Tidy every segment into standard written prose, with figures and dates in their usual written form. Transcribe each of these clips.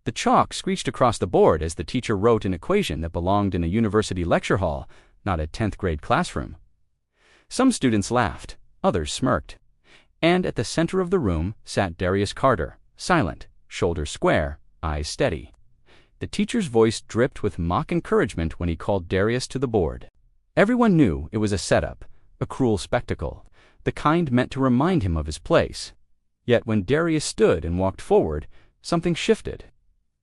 The chalk screeched across the board as the teacher wrote an equation that belonged in a university lecture hall, not a 10th grade classroom. Some students laughed, others smirked. And at the center of the room sat Darius Carter, silent, shoulders square, eyes steady. The teacher's voice dripped with mock encouragement when he called Darius to the board. Everyone knew it was a setup, a cruel spectacle, the kind meant to remind him of his place. Yet when Darius stood and walked forward, something shifted.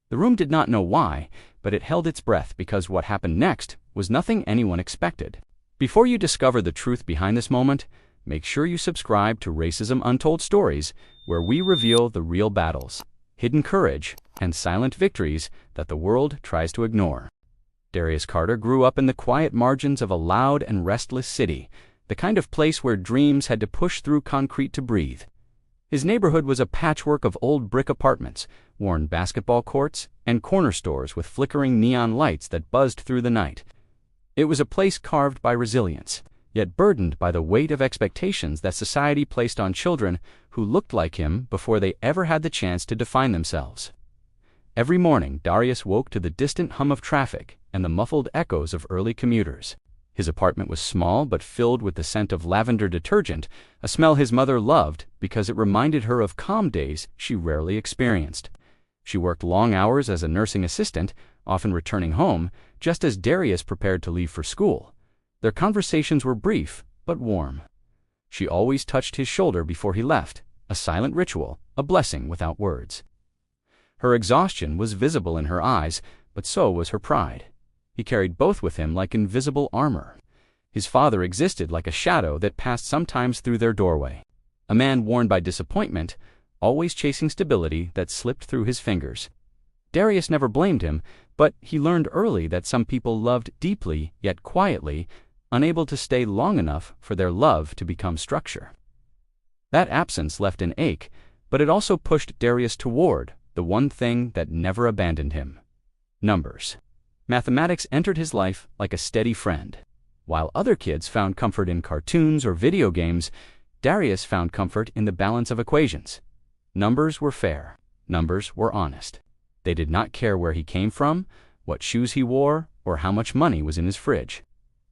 The room did not know why, but it held its breath because what happened next was nothing anyone expected. Before you discover the truth behind this moment, make sure you subscribe to Racism Untold Stories, where we reveal the real battles, hidden courage, and silent victories that the world tries to ignore. Darius Carter grew up in the quiet margins of a loud and restless city, the kind of place where dreams had to push through concrete to breathe. His neighborhood was a patchwork of old brick apartments, worn basketball courts, and corner stores with flickering neon lights that buzzed through the night. It was a place carved by resilience, yet burdened by the weight of expectations that society placed on children who looked like him before they ever had the chance to define themselves. Every morning, Darius woke to the distant hum of traffic and the muffled echoes of early commuters. His apartment was small but filled with the scent of lavender detergent, a smell his mother loved because it reminded her of calm days she rarely experienced. She worked long hours as a nursing assistant, often returning home just as Darius prepared to leave for school. Their conversations were brief but warm. She always touched his shoulder before he left, a silent ritual, a blessing without words. Her exhaustion was visible in her eyes, but so was her pride. He carried both with him like invisible armor. His father existed like a shadow that passed sometimes through their doorway, a man worn by disappointment, always chasing stability that slipped through his fingers. Darius never blamed him, but he learned early that some people loved deeply yet quietly, unable to stay long enough for their love to become structure. That absence left an ache, but it also pushed Darius toward the one thing that never abandoned him: numbers. Mathematics entered his life like a steady friend. While other kids found comfort in cartoons or video games, Darius found comfort in the balance of equations. Numbers were fair. Numbers were honest. They did not care where he came from, what shoes he wore, or how much money was in his fridge.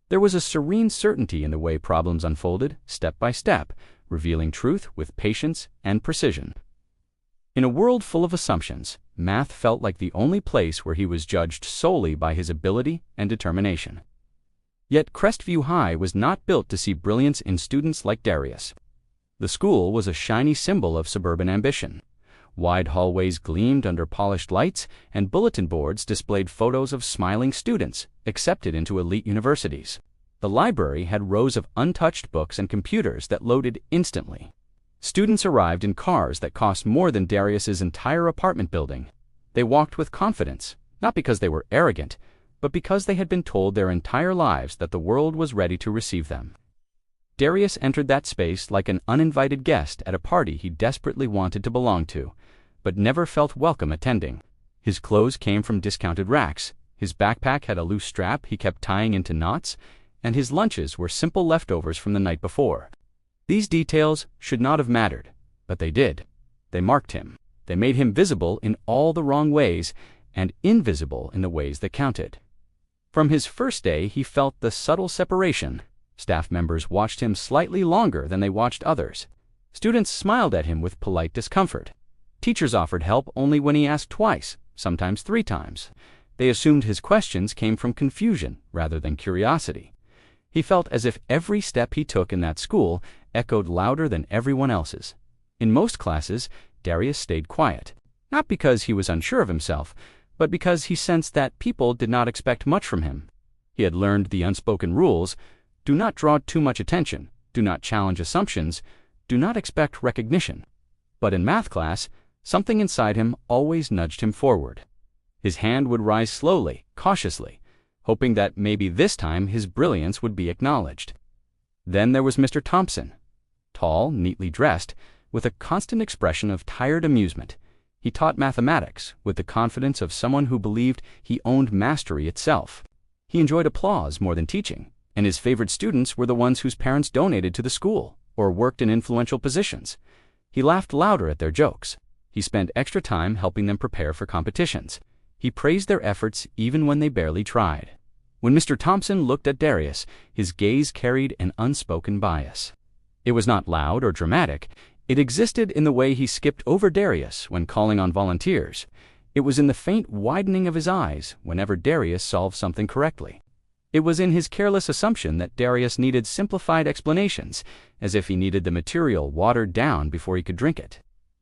There was a serene certainty in the way problems unfolded, step by step, revealing truth with patience and precision. In a world full of assumptions, math felt like the only place where he was judged solely by his ability and determination. Yet Crestview High was not built to see brilliance in students like Darius. The school was a shiny symbol of suburban ambition. Wide hallways gleamed under polished lights, and bulletin boards displayed photos of smiling students accepted into elite universities. The library had rows of untouched books and computers that loaded instantly. Students arrived in cars that cost more than Darius's entire apartment building. They walked with confidence, not because they were arrogant, but because they had been told their entire lives that the world was ready to receive them. Darius entered that space like an uninvited guest at a party he desperately wanted to belong to, but never felt welcome attending. His clothes came from discounted racks, his backpack had a loose strap he kept tying into knots, and his lunches were simple leftovers from the night before. These details should not have mattered, but they did. They marked him. They made him visible in all the wrong ways and invisible in the ways that counted. From his first day, he felt the subtle separation. Staff members watched him slightly longer than they watched others. Students smiled at him with polite discomfort. Teachers offered help only when he asked twice, sometimes 3 times. They assumed his questions came from confusion rather than curiosity. He felt as if every step he took in that school echoed louder than everyone else's. In most classes, Darius stayed quiet, not because he was unsure of himself, but because he sensed that people did not expect much from him. He had learned the unspoken rules: do not draw too much attention, do not challenge assumptions, do not expect recognition. But in math class, something inside him always nudged him forward. His hand would rise slowly, cautiously, hoping that maybe this time his brilliance would be acknowledged. Then there was Mr. Thompson. Tall, neatly dressed, with a constant expression of tired amusement, he taught mathematics with the confidence of someone who believed he owned mastery itself. He enjoyed applause more than teaching, and his favorite students were the ones whose parents donated to the school or worked in influential positions. He laughed louder at their jokes. He He spent extra time helping them prepare for competitions. He praised their efforts even when they barely tried. When Mr. Thompson looked at Darius, his gaze carried an unspoken bias. It was not loud or dramatic. It existed in the way he skipped over Darius when calling on volunteers. It was in the faint widening of his eyes whenever Darius solved something correctly. It was in his careless assumption that Darius needed simplified explanations, as if he needed the material watered down before he could drink it.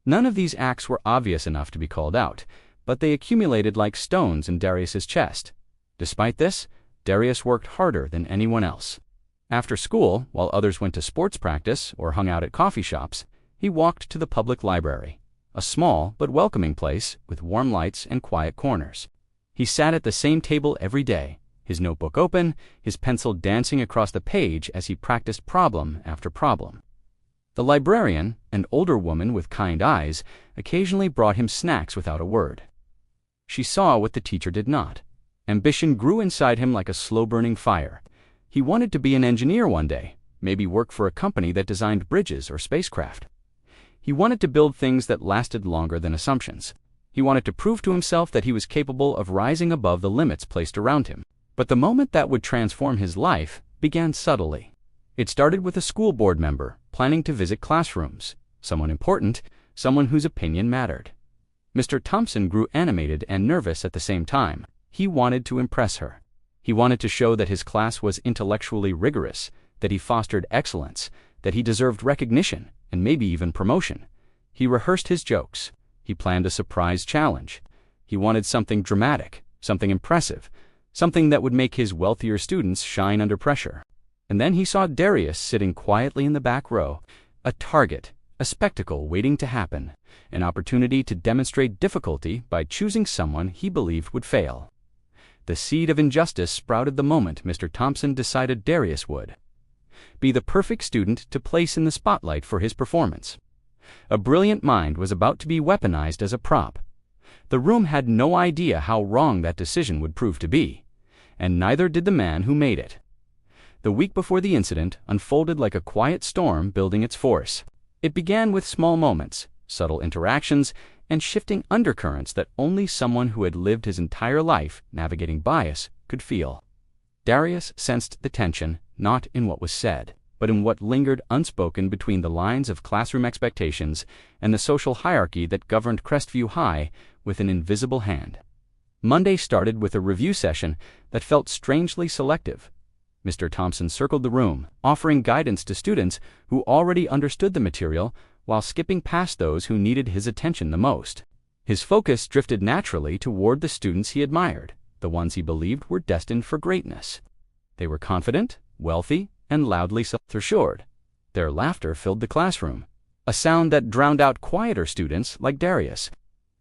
None of these acts were obvious enough to be called out, but they accumulated like stones in Darius's chest. Despite this, Darius worked harder than anyone else. After school, while others went to sports practice or hung out at coffee shops, he walked to the public library, a small but welcoming place with warm lights and quiet corners. He sat at the same table every day, his notebook open, his pencil dancing across the page as he practiced problem after problem. The librarian, an older woman with kind eyes, occasionally brought him snacks without a word. She saw what the teacher did not. Ambition grew inside him like a slow-burning fire. He wanted to be an engineer one day, maybe work for a company that designed bridges or spacecraft. He wanted to build things that lasted longer than assumptions. He wanted to prove to himself that he was capable of rising above the limits placed around him. But the moment that would transform his life began subtly. It started with a school board member planning to visit classrooms, someone important, someone whose opinion mattered. Mr. Thompson grew animated and nervous at the same time. He wanted to impress her. He wanted to show that his class was intellectually rigorous, that he fostered excellence, that he deserved recognition, and maybe even promotion. He rehearsed his jokes. He planned a surprise challenge. He wanted something dramatic, something impressive, something that would make his wealthier students shine under pressure. And then he saw Darius sitting quietly in the back row, a target, a spectacle waiting to happen, an opportunity to demonstrate difficulty by choosing someone he believed would fail. The seed of injustice sprouted the moment Mr. Thompson decided Darius would be the perfect student to place in the spotlight for his performance. A brilliant mind was about to be weaponized as a prop. The room had no idea how wrong that decision would prove to be, and neither did the man who made it. The week before the incident unfolded like a quiet storm building its force. It began with small moments, subtle interactions, and shifting undercurrents that only someone who had lived his entire life navigating bias could feel. Darius sensed the tension, not in what was said, but in what lingered unspoken between the lines of classroom expectations and the social hierarchy that governed Crestview High with an invisible hand. Monday started with a review session that felt strangely selective. Mr. Thompson circled the room, offering guidance to students who already understood the material while skipping past those who needed his attention the most. His focus drifted naturally toward the students he admired, the ones he believed were destined for greatness. They were confident, wealthy, and loudly self-assured. Their laughter filled the classroom, a sound that drowned out quieter students like Darius.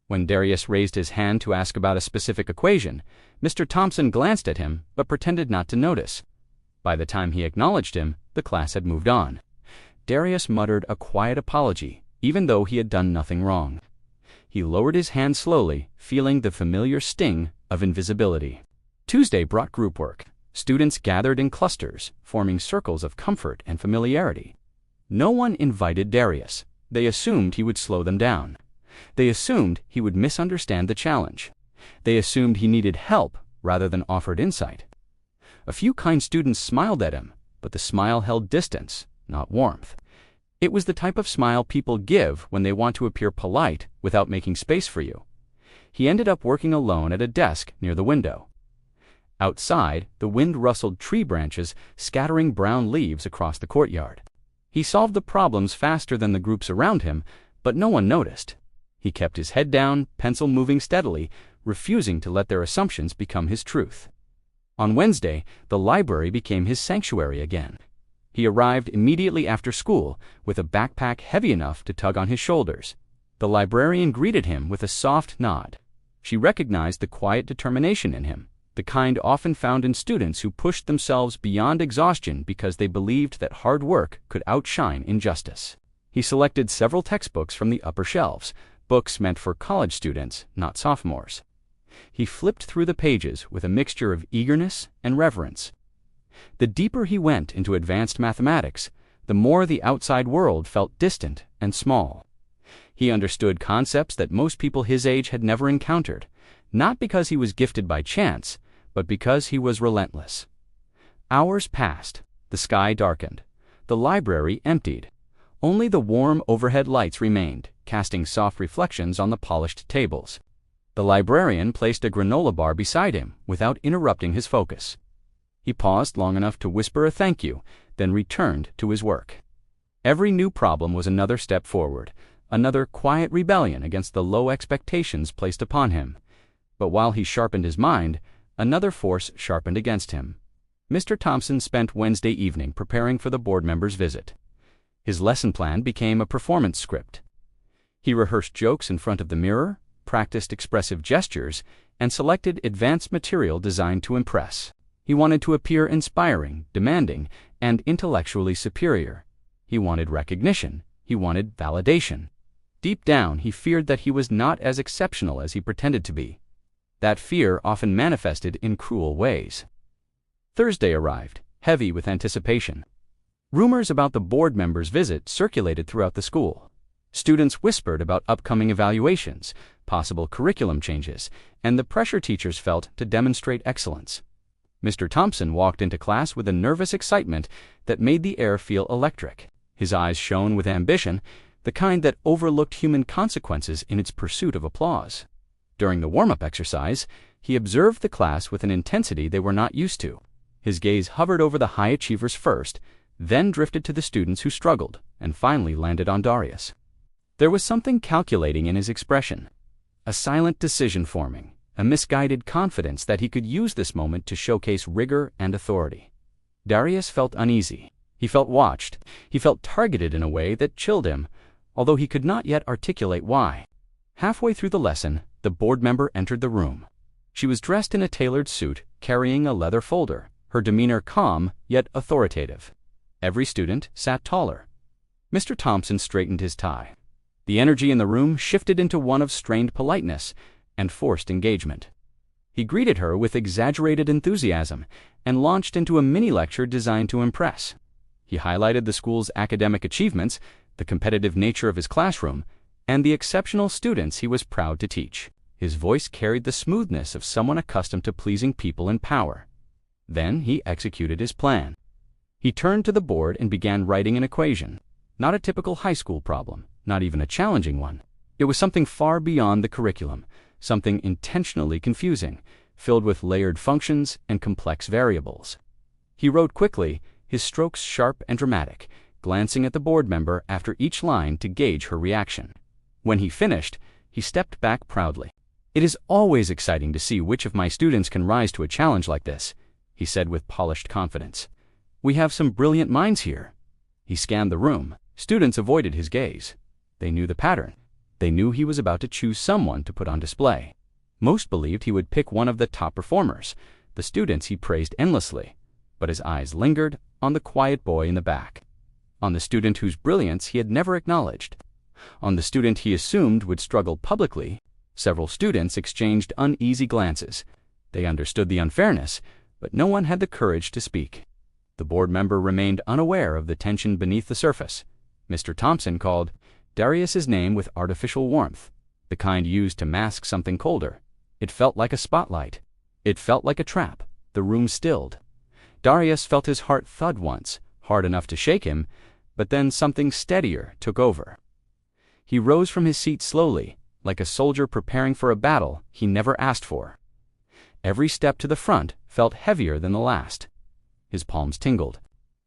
When Darius raised his hand to ask about a specific equation, Mr. Thompson glanced at him but pretended not to notice. By the time he acknowledged him, the class had moved on. Darius muttered a quiet apology, even though he had done nothing wrong. He lowered his hand slowly, feeling the familiar sting of invisibility. Tuesday brought group work. Students gathered in clusters, forming circles of comfort and familiarity. No one invited Darius. They assumed he would slow them down. They assumed he would misunderstand the challenge. They assumed he needed help rather than offered insight. A few kind students smiled at him, but the smile held distance, not warmth. It was the type of smile people give when they want to appear polite without making space for you. He ended up working alone at a desk near the window. Outside, the wind rustled tree branches, scattering brown leaves across the courtyard. He solved the problems faster than the groups around him, but no one noticed. He kept his head down, pencil moving steadily, refusing to let their assumptions become his truth. On Wednesday, the library became his sanctuary again. He arrived immediately after school with a backpack heavy enough to tug on his shoulders. The librarian greeted him with a soft nod. She recognized the quiet determination in him, the kind often found in students who pushed themselves beyond exhaustion because they believed that hard work could outshine injustice. He selected several textbooks from the upper shelves, books meant for college students, not sophomores. He flipped through the pages with a mixture of eagerness and reverence. The deeper he went into advanced mathematics, the more the outside world felt distant and small. He understood concepts that most people his age had never encountered, not because he was gifted by chance, but because he was relentless. Hours passed. The sky darkened. The library emptied. Only the warm overhead lights remained, casting soft reflections on the polished tables. The librarian placed a granola bar beside him without interrupting his focus. He paused long enough to whisper a thank you, then returned to his work. Every new problem was another step forward, another quiet rebellion against the low expectations placed upon him. But while he sharpened his mind, another force sharpened against him. Mr. Thompson spent Wednesday evening preparing for the board members' visit. His lesson plan became a performance script. He rehearsed jokes in front of the mirror, practiced expressive gestures, and selected advanced material designed to impress. He wanted to appear inspiring, demanding, and intellectually superior. He wanted recognition. He wanted validation. Deep down, he feared that he was not as exceptional as he pretended to be. That fear often manifested in cruel ways. Thursday arrived, heavy with anticipation. Rumors about the board members' visit circulated throughout the school. Students whispered about upcoming evaluations, possible curriculum changes, and the pressure teachers felt to demonstrate excellence. Mr. Thompson walked into class with a nervous excitement that made the air feel electric. His eyes shone with ambition, the kind that overlooked human consequences in its pursuit of applause. During the warm-up exercise, he observed the class with an intensity they were not used to. His gaze hovered over the high achievers first, then drifted to the students who struggled, and finally landed on Darius. There was something calculating in his expression, a silent decision forming, a misguided confidence that he could use this moment to showcase rigor and authority. Darius felt uneasy. He felt watched. He felt targeted in a way that chilled him, although he could not yet articulate why. Halfway through the lesson, the board member entered the room. She was dressed in a tailored suit, carrying a leather folder, her demeanor calm yet authoritative. Every student sat taller. Mr. Thompson straightened his tie. The energy in the room shifted into one of strained politeness and forced engagement. He greeted her with exaggerated enthusiasm and launched into a mini-lecture designed to impress. He highlighted the school's academic achievements, the competitive nature of his classroom, and the exceptional students he was proud to teach. His voice carried the smoothness of someone accustomed to pleasing people in power. Then he executed his plan. He turned to the board and began writing an equation. Not a typical high school problem, not even a challenging one. It was something far beyond the curriculum, something intentionally confusing, filled with layered functions and complex variables. He wrote quickly, his strokes sharp and dramatic, glancing at the board member after each line to gauge her reaction. When he finished, he stepped back proudly. "It is always exciting to see which of my students can rise to a challenge like this," he said with polished confidence. "We have some brilliant minds here." He scanned the room. Students avoided his gaze. They knew the pattern. They knew he was about to choose someone to put on display. Most believed he would pick one of the top performers, the students he praised endlessly, but his eyes lingered on the quiet boy in the back, on the student whose brilliance he had never acknowledged, on the student he assumed would struggle publicly. Several students exchanged uneasy glances. They understood the unfairness, but no one had the courage to speak. The board member remained unaware of the tension beneath the surface. Mr. Thompson called Darius's name with artificial warmth, the kind used to mask something colder. It felt like a spotlight. It felt like a trap. The room stilled. Darius felt his heart thud once, hard enough to shake him, but then something steadier took over. He rose from his seat slowly, like a soldier preparing for a battle he never asked for. Every step to the front felt heavier than the last. His palms tingled.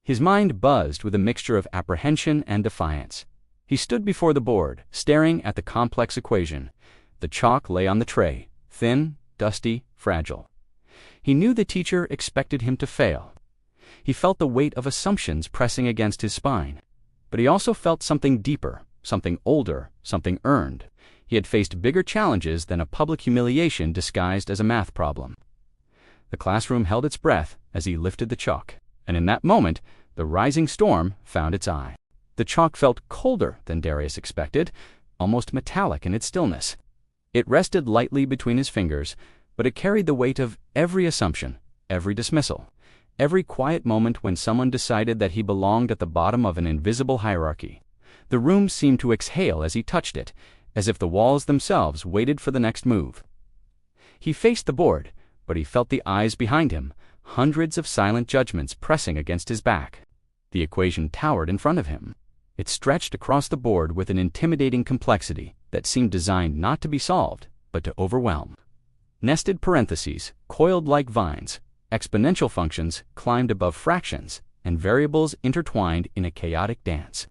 His mind buzzed with a mixture of apprehension and defiance. He stood before the board, staring at the complex equation. The chalk lay on the tray, thin, dusty, fragile. He knew the teacher expected him to fail. He felt the weight of assumptions pressing against his spine. But he also felt something deeper, something older, something earned. He had faced bigger challenges than a public humiliation disguised as a math problem. The classroom held its breath as he lifted the chalk, and in that moment, the rising storm found its eye. The chalk felt colder than Darius expected, almost metallic in its stillness. It rested lightly between his fingers, but it carried the weight of every assumption, every dismissal, every quiet moment when someone decided that he belonged at the bottom of an invisible hierarchy. The room seemed to exhale as he touched it, as if the walls themselves waited for the next move. He faced the board, but he felt the eyes behind him, hundreds of silent judgments pressing against his back. The equation towered in front of him. It stretched across the board with an intimidating complexity that seemed designed not to be solved, but to overwhelm. Nested parentheses, coiled like vines, exponential functions climbed above fractions, and variables intertwined in a chaotic dance.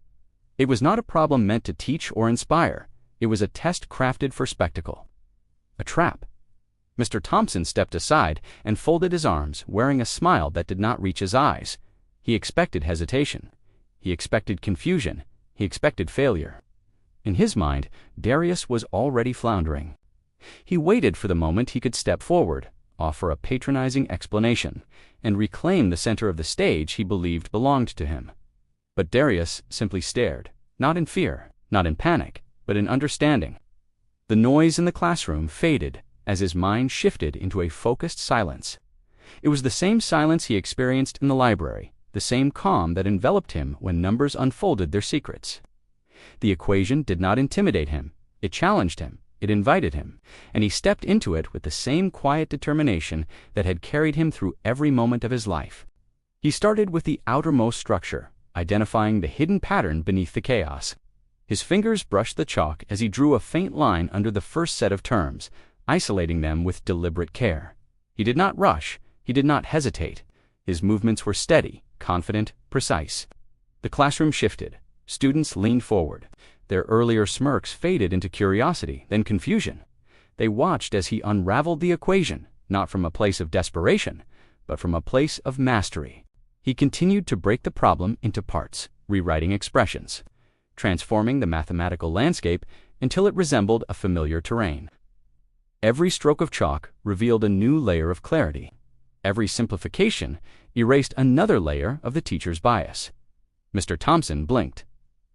It was not a problem meant to teach or inspire. It was a test crafted for spectacle. A trap. Mr. Thompson stepped aside and folded his arms, wearing a smile that did not reach his eyes. He expected hesitation. He expected confusion. He expected failure. In his mind, Darius was already floundering. He waited for the moment he could step forward, offer a patronizing explanation, and reclaim the center of the stage he believed belonged to him. But Darius simply stared, not in fear, not in panic, but in understanding. The noise in the classroom faded as his mind shifted into a focused silence. It was the same silence he experienced in the library, the same calm that enveloped him when numbers unfolded their secrets. The equation did not intimidate him. It challenged him. It invited him, and he stepped into it with the same quiet determination that had carried him through every moment of his life. He started with the outermost structure, identifying the hidden pattern beneath the chaos. His fingers brushed the chalk as he drew a faint line under the first set of terms, isolating them with deliberate care. He did not rush. He did not hesitate. His movements were steady, confident, precise. The classroom shifted. Students leaned forward. Their earlier smirks faded into curiosity, then confusion. They watched as he unraveled the equation, not from a place of desperation, but from a place of mastery. He continued to break the problem into parts, rewriting expressions, transforming the mathematical landscape until it resembled a familiar terrain. Every stroke of chalk revealed a new layer of clarity. Every simplification erased another layer of the teacher's bias. Mr. Thompson blinked.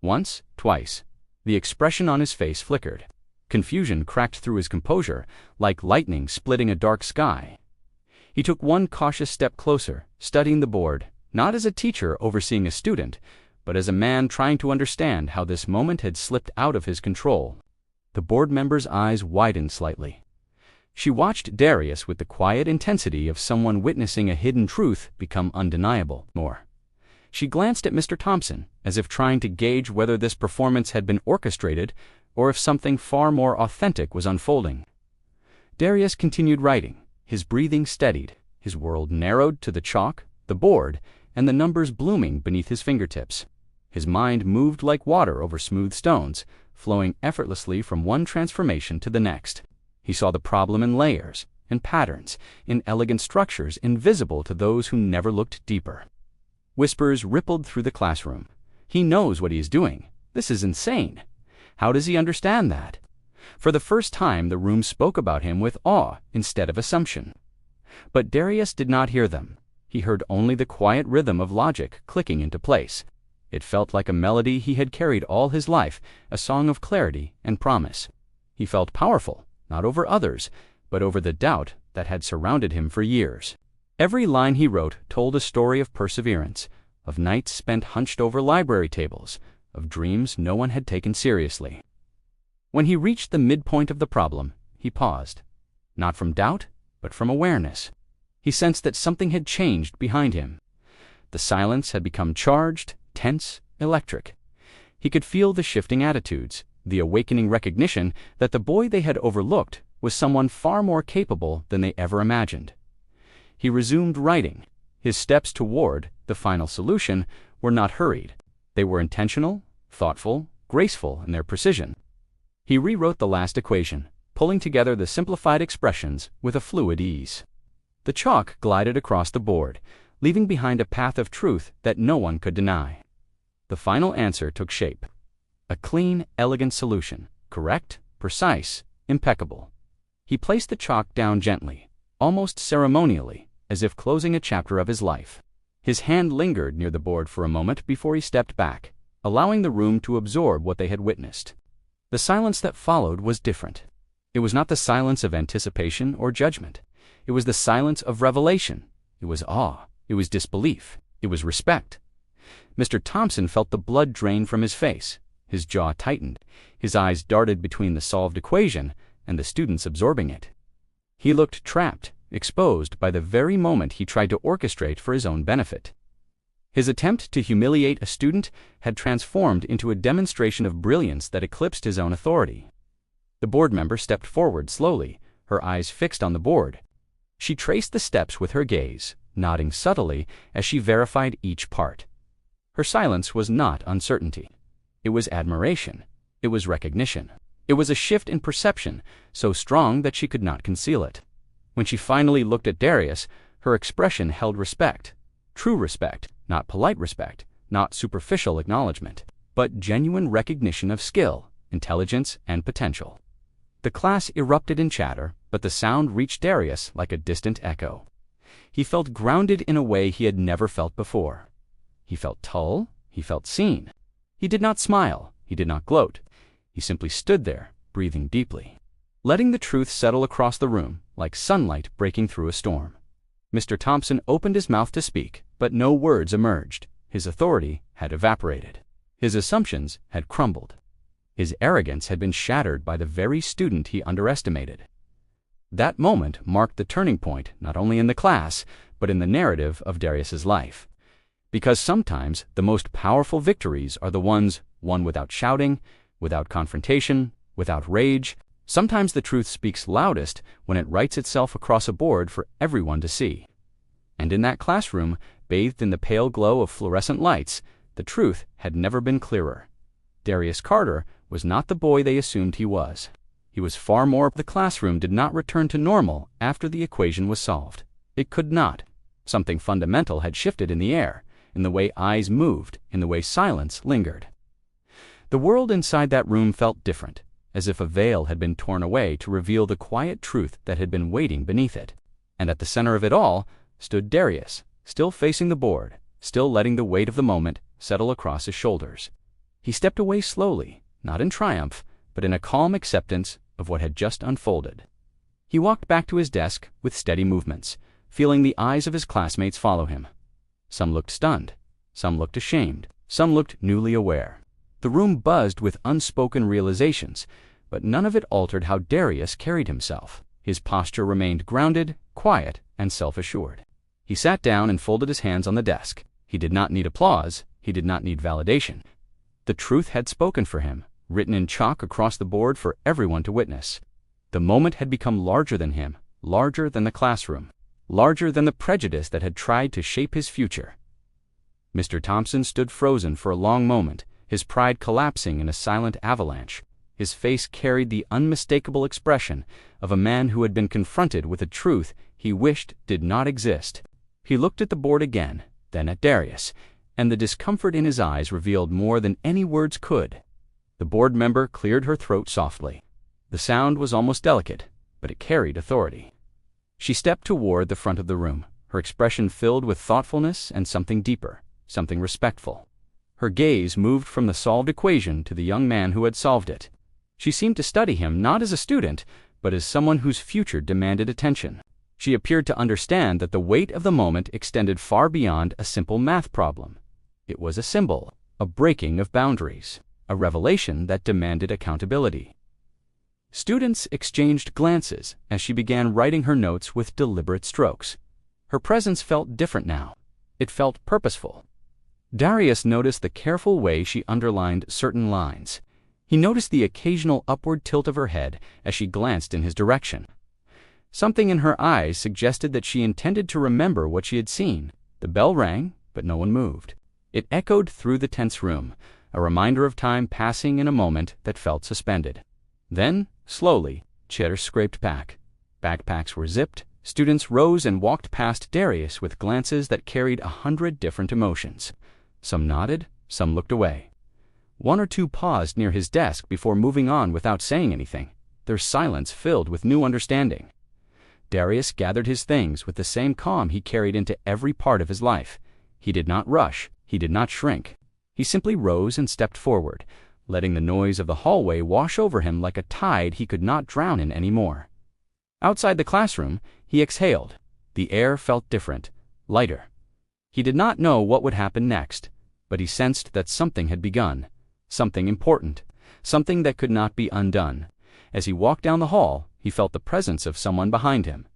Once, twice. The expression on his face flickered. Confusion cracked through his composure, like lightning splitting a dark sky. He took one cautious step closer, studying the board, not as a teacher overseeing a student, but as a man trying to understand how this moment had slipped out of his control. The board member's eyes widened slightly. She watched Darius with the quiet intensity of someone witnessing a hidden truth become undeniable. She glanced at Mr. Thompson, as if trying to gauge whether this performance had been orchestrated or if something far more authentic was unfolding. Darius continued writing. His breathing steadied. His world narrowed to the chalk, the board, and the numbers blooming beneath his fingertips. His mind moved like water over smooth stones, flowing effortlessly from one transformation to the next. He saw the problem in layers, in patterns, in elegant structures invisible to those who never looked deeper. Whispers rippled through the classroom. He knows what he is doing. This is insane. How does he understand that? For the first time, the room spoke about him with awe instead of assumption. But Darius did not hear them. He heard only the quiet rhythm of logic clicking into place. It felt like a melody he had carried all his life, a song of clarity and promise. He felt powerful, not over others, but over the doubt that had surrounded him for years. Every line he wrote told a story of perseverance, of nights spent hunched over library tables, of dreams no one had taken seriously. When he reached the midpoint of the problem, he paused, not from doubt, but from awareness. He sensed that something had changed behind him. The silence had become charged, tense, electric. He could feel the shifting attitudes, the awakening recognition that the boy they had overlooked was someone far more capable than they ever imagined. He resumed writing. His steps toward the final solution were not hurried. They were intentional, thoughtful, graceful in their precision. He rewrote the last equation, pulling together the simplified expressions with a fluid ease. The chalk glided across the board, leaving behind a path of truth that no one could deny. The final answer took shape. A clean, elegant solution, correct, precise, impeccable. He placed the chalk down gently, almost ceremonially, as if closing a chapter of his life. His hand lingered near the board for a moment before he stepped back, allowing the room to absorb what they had witnessed. The silence that followed was different. It was not the silence of anticipation or judgment. It was the silence of revelation. It was awe. It was disbelief. It was respect. Mr. Thompson felt the blood drain from his face. His jaw tightened. His eyes darted between the solved equation and the students absorbing it. He looked trapped, exposed by the very moment he tried to orchestrate for his own benefit. His attempt to humiliate a student had transformed into a demonstration of brilliance that eclipsed his own authority. The board member stepped forward slowly, her eyes fixed on the board. She traced the steps with her gaze, nodding subtly as she verified each part. Her silence was not uncertainty. It was admiration. It was recognition. It was a shift in perception, so strong that she could not conceal it. When she finally looked at Darius, her expression held respect. True respect, not polite respect, not superficial acknowledgement, but genuine recognition of skill, intelligence, and potential. The class erupted in chatter, but the sound reached Darius like a distant echo. He felt grounded in a way he had never felt before. He felt dull. He felt seen. He did not smile. He did not gloat. He simply stood there, breathing deeply, letting the truth settle across the room like sunlight breaking through a storm. Mr. Thompson opened his mouth to speak, but no words emerged. His authority had evaporated. His assumptions had crumbled. His arrogance had been shattered by the very student he underestimated. That moment marked the turning point not only in the class, but in the narrative of Darius's life. Because sometimes the most powerful victories are the ones won without shouting, without confrontation, without rage. Sometimes the truth speaks loudest when it writes itself across a board for everyone to see. And in that classroom, bathed in the pale glow of fluorescent lights, the truth had never been clearer. Darius Carter was not the boy they assumed he was. He was far more. The classroom did not return to normal after the equation was solved. It could not. Something fundamental had shifted in the air, in the way eyes moved, in the way silence lingered. The world inside that room felt different, as if a veil had been torn away to reveal the quiet truth that had been waiting beneath it. And at the center of it all stood Darius, still facing the board, still letting the weight of the moment settle across his shoulders. He stepped away slowly, not in triumph, but in a calm acceptance of what had just unfolded. He walked back to his desk with steady movements, feeling the eyes of his classmates follow him. Some looked stunned, some looked ashamed, some looked newly aware. The room buzzed with unspoken realizations, but none of it altered how Darius carried himself. His posture remained grounded, quiet, and self-assured. He sat down and folded his hands on the desk. He did not need applause. He did not need validation. The truth had spoken for him, written in chalk across the board for everyone to witness. The moment had become larger than him, larger than the classroom, larger than the prejudice that had tried to shape his future. Mr. Thompson stood frozen for a long moment, his pride collapsing in a silent avalanche. His face carried the unmistakable expression of a man who had been confronted with a truth he wished did not exist. He looked at the board again, then at Darius, and the discomfort in his eyes revealed more than any words could. The board member cleared her throat softly. The sound was almost delicate, but it carried authority. She stepped toward the front of the room, her expression filled with thoughtfulness and something deeper, something respectful. Her gaze moved from the solved equation to the young man who had solved it. She seemed to study him not as a student, but as someone whose future demanded attention. She appeared to understand that the weight of the moment extended far beyond a simple math problem. It was a symbol, a breaking of boundaries, a revelation that demanded accountability. Students exchanged glances as she began writing her notes with deliberate strokes. Her presence felt different now. It felt purposeful. Darius noticed the careful way she underlined certain lines. He noticed the occasional upward tilt of her head as she glanced in his direction. Something in her eyes suggested that she intended to remember what she had seen. The bell rang, but no one moved. It echoed through the tense room, a reminder of time passing in a moment that felt suspended. Then, slowly, chairs scraped back. Backpacks were zipped. Students rose and walked past Darius with glances that carried 100 different emotions. Some nodded, some looked away. One or two paused near his desk before moving on without saying anything, their silence filled with new understanding. Darius gathered his things with the same calm he carried into every part of his life. He did not rush. He did not shrink. He simply rose and stepped forward, letting the noise of the hallway wash over him like a tide he could not drown in anymore. Outside the classroom, he exhaled. The air felt different, lighter. He did not know what would happen next, but he sensed that something had begun, something important, something that could not be undone. As he walked down the hall, he felt the presence of someone behind him.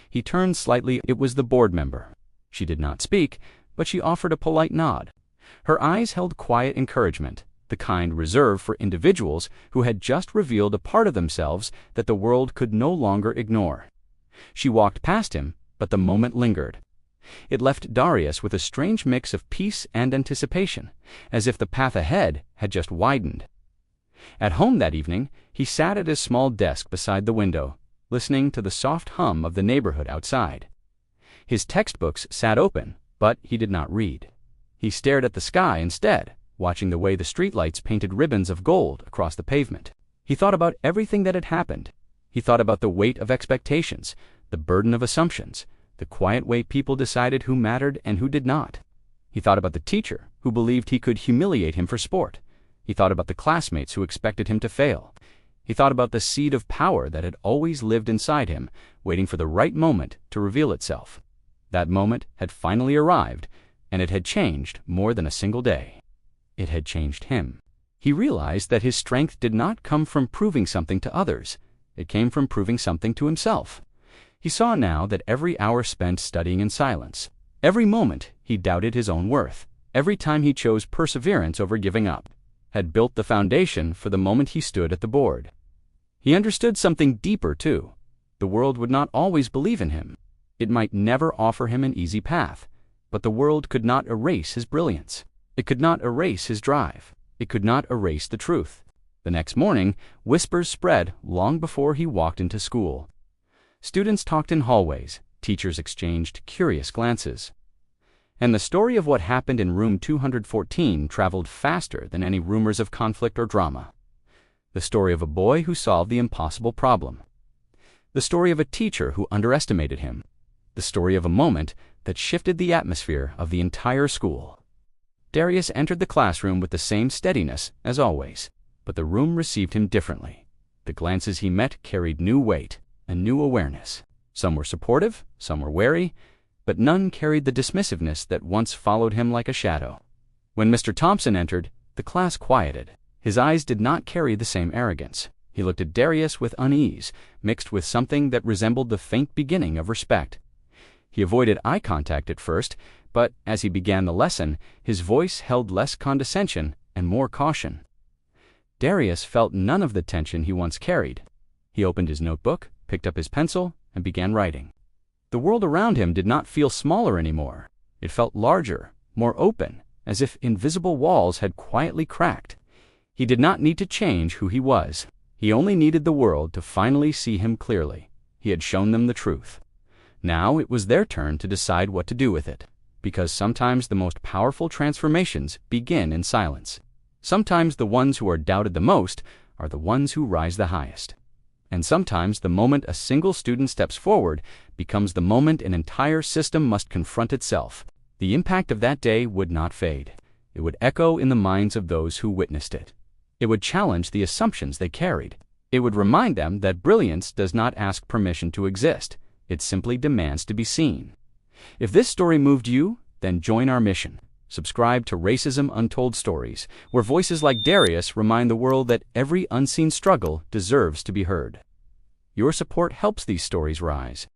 He turned slightly. It was the board member. She did not speak, but she offered a polite nod. Her eyes held quiet encouragement, the kind reserved for individuals who had just revealed a part of themselves that the world could no longer ignore. She walked past him, but the moment lingered. It left Darius with a strange mix of peace and anticipation, as if the path ahead had just widened. At home that evening, he sat at his small desk beside the window, listening to the soft hum of the neighborhood outside. His textbooks sat open, but he did not read. He stared at the sky instead, watching the way the streetlights painted ribbons of gold across the pavement. He thought about everything that had happened. He thought about the weight of expectations, the burden of assumptions, the quiet way people decided who mattered and who did not. He thought about the teacher who believed he could humiliate him for sport. He thought about the classmates who expected him to fail. He thought about the seed of power that had always lived inside him, waiting for the right moment to reveal itself. That moment had finally arrived, and it had changed more than a single day. It had changed him. He realized that his strength did not come from proving something to others. It came from proving something to himself. He saw now that every hour spent studying in silence, every moment he doubted his own worth, every time he chose perseverance over giving up, had built the foundation for the moment he stood at the board. He understood something deeper, too. The world would not always believe in him. It might never offer him an easy path, but the world could not erase his brilliance. It could not erase his drive. It could not erase the truth. The next morning, whispers spread long before he walked into school. Students talked in hallways, teachers exchanged curious glances. And the story of what happened in room 214 traveled faster than any rumors of conflict or drama. The story of a boy who solved the impossible problem. The story of a teacher who underestimated him. The story of a moment that shifted the atmosphere of the entire school. Darius entered the classroom with the same steadiness as always, but the room received him differently. The glances he met carried new weight, a new awareness. Some were supportive, some were wary, but none carried the dismissiveness that once followed him like a shadow. When Mr. Thompson entered, the class quieted. His eyes did not carry the same arrogance. He looked at Darius with unease, mixed with something that resembled the faint beginning of respect. He avoided eye contact at first, but as he began the lesson, his voice held less condescension and more caution. Darius felt none of the tension he once carried. He opened his notebook, picked up his pencil, and began writing. The world around him did not feel smaller anymore. It felt larger, more open, as if invisible walls had quietly cracked. He did not need to change who he was. He only needed the world to finally see him clearly. He had shown them the truth. Now it was their turn to decide what to do with it, because sometimes the most powerful transformations begin in silence. Sometimes the ones who are doubted the most are the ones who rise the highest. And sometimes the moment a single student steps forward becomes the moment an entire system must confront itself. The impact of that day would not fade. It would echo in the minds of those who witnessed it. It would challenge the assumptions they carried. It would remind them that brilliance does not ask permission to exist. It simply demands to be seen. If this story moved you, then join our mission. Subscribe to Racism Untold Stories, where voices like Darius remind the world that every unseen struggle deserves to be heard. Your support helps these stories rise.